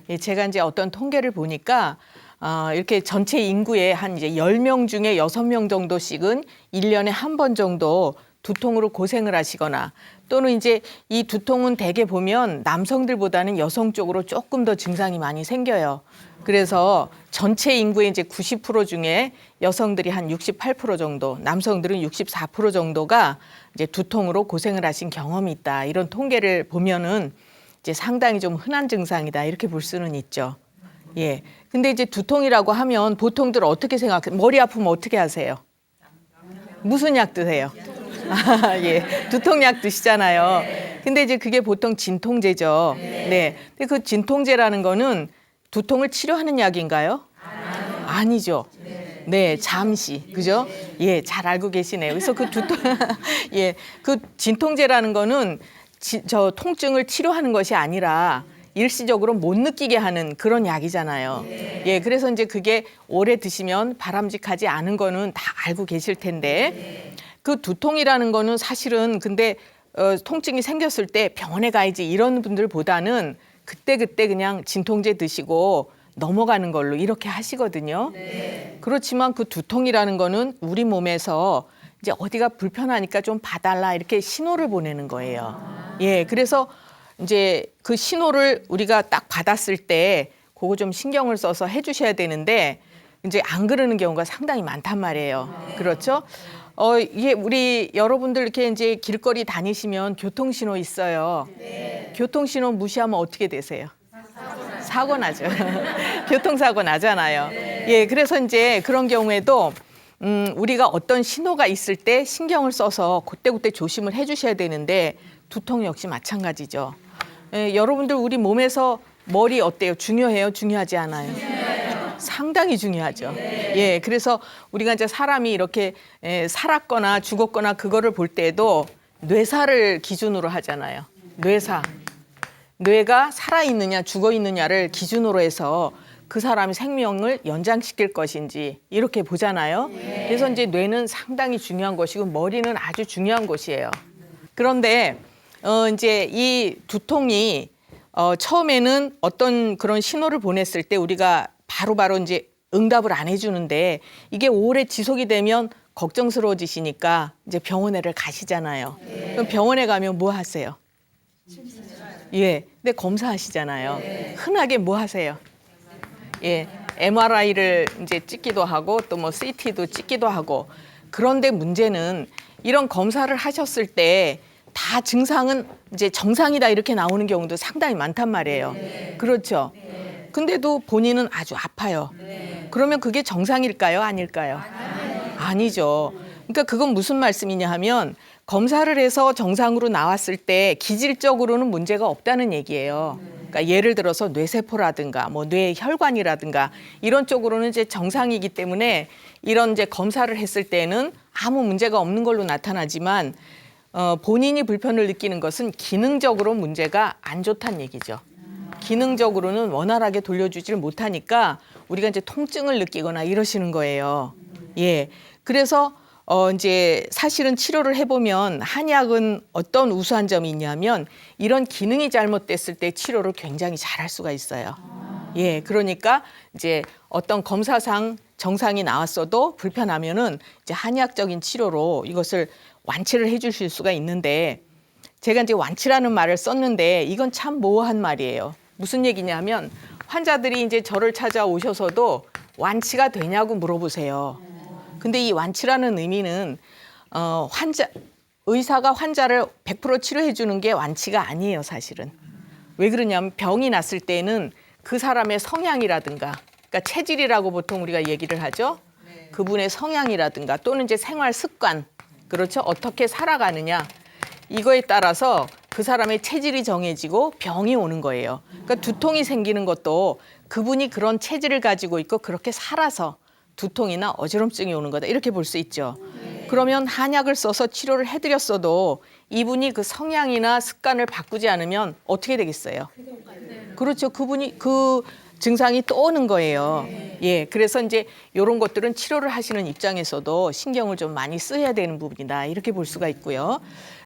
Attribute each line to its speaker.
Speaker 1: 예, 제가 이제 어떤 통계를 보니까 이렇게 전체 인구의 한 이제 10명 중에 6명 정도씩은 1년에 한 번 정도 두통으로 고생을 하시거나 또는 이제 이 두통은 대개 보면 남성들보다는 여성 쪽으로 조금 더 증상이 많이 생겨요. 그래서 전체 인구의 이제 90% 중에 여성들이 한 68% 정도, 남성들은 64% 정도가 이제 두통으로 고생을 하신 경험이 있다. 이런 통계를 보면은 이제 상당히 좀 흔한 증상이다. 이렇게 볼 수는 있죠. 예. 근데 이제 두통이라고 하면 보통들 어떻게 생각해요? 머리 아프면 어떻게 하세요? 무슨 약 드세요? 예. 두통약 드시잖아요. 근데 이제 그게 보통 진통제죠. 네. 근데 그 진통제라는 거는 두통을 치료하는 약인가요? 아니죠. 네, 잠시. 그죠? 예, 잘 알고 계시네요. 그래서 그 두통, 예, 그 진통제라는 거는 저 통증을 치료하는 것이 아니라 일시적으로 못 느끼게 하는 그런 약이잖아요. 예, 그래서 이제 그게 오래 드시면 바람직하지 않은 거는 다 알고 계실 텐데 그 두통이라는 거는 사실은 근데 통증이 생겼을 때 병원에 가야지 이런 분들보다는 그때그때 그냥 진통제 드시고 넘어가는 걸로 이렇게 하시거든요. 그렇지만 그 두통이라는 거는 우리 몸에서 이제 어디가 불편하니까 좀 봐달라 이렇게 신호를 보내는 거예요. 예, 그래서 이제 그 신호를 우리가 딱 받았을 때 그거 좀 신경을 써서 해주셔야 되는데 이제 안 그러는 경우가 상당히 많단 말이에요. 그렇죠? 이게 우리 여러분들 이렇게 이제 길거리 다니시면 교통신호 있어요. 교통신호 무시하면 어떻게 되세요? 사고 나죠. 교통사고 나잖아요. 예, 그래서 이제 그런 경우에도 우리가 어떤 신호가 있을 때 신경을 써서 그때그때 조심을 해주셔야 되는데 두통 역시 마찬가지죠. 예, 여러분들 우리 몸에서 머리 어때요? 중요해요? 중요하지 않아요? 상당히 중요하죠. 예, 그래서 우리가 이제 사람이 이렇게 살았거나 죽었거나 그거를 볼 때에도 뇌사를 기준으로 하잖아요. 뇌사. 뇌가 살아있느냐 죽어있느냐를 기준으로 해서 그 사람의 생명을 연장시킬 것인지 이렇게 보잖아요. 그래서 이제 뇌는 상당히 중요한 것이고 머리는 아주 중요한 것이에요. 그런데 이제 이 두통이 처음에는 어떤 그런 신호를 보냈을 때 우리가 바로바로 이제 응답을 안 해주는데 이게 오래 지속이 되면 걱정스러워지시니까 이제 병원에를 가시잖아요. 그럼 병원에 가면 뭐 하세요? 예, 근데 검사하시잖아요. 흔하게 뭐 하세요? 예, MRI를 이제 찍기도 하고 또 뭐 CT도 찍기도 하고 그런데 문제는 이런 검사를 하셨을 때 다 증상은 이제 정상이다 이렇게 나오는 경우도 상당히 많단 말이에요. 그렇죠? 근데도 본인은 아주 아파요. 그러면 그게 정상일까요? 아닐까요? 아니죠. 그러니까 그건 무슨 말씀이냐 하면 검사를 해서 정상으로 나왔을 때 기질적으로는 문제가 없다는 얘기예요. 그러니까 예를 들어서 뇌세포라든가 뭐 뇌혈관이라든가 이런 쪽으로는 이제 정상이기 때문에 이런 이제 검사를 했을 때는 아무 문제가 없는 걸로 나타나지만 본인이 불편을 느끼는 것은 기능적으로 문제가 안 좋다는 얘기죠. 기능적으로는 원활하게 돌려주지를 못하니까 우리가 이제 통증을 느끼거나 이러시는 거예요. 예. 그래서 이제 사실은 치료를 해보면 한약은 어떤 우수한 점이 있냐면 이런 기능이 잘못됐을 때 치료를 굉장히 잘할 수가 있어요. 예. 그러니까 이제 어떤 검사상 정상이 나왔어도 불편하면은 이제 한의학적인 치료로 이것을 완치를 해주실 수가 있는데 제가 이제 완치라는 말을 썼는데 이건 참 모호한 말이에요. 무슨 얘기냐면 환자들이 이제 저를 찾아오셔서도 완치가 되냐고 물어보세요. 근데 이 완치라는 의미는 의사가 환자를 100% 치료해 주는 게 완치가 아니에요, 사실은. 왜 그러냐면 병이 났을 때는 그 사람의 성향이라든가 그러니까 체질이라고 보통 우리가 얘기를 하죠. 그분의 성향이라든가 또는 이제 생활 습관 그렇죠? 어떻게 살아가느냐 이거에 따라서 그 사람의 체질이 정해지고 병이 오는 거예요. 그러니까 두통이 생기는 것도 그분이 그런 체질을 가지고 있고 그렇게 살아서 두통이나 어지럼증이 오는 거다 이렇게 볼 수 있죠. 그러면 한약을 써서 치료를 해드렸어도 이분이 그 성향이나 습관을 바꾸지 않으면 어떻게 되겠어요? 그렇죠. 그분이 그 증상이 또 오는 거예요. 예, 그래서 이제 이런 것들은 치료를 하시는 입장에서도 신경을 좀 많이 써야 되는 부분이다 이렇게 볼 수가 있고요.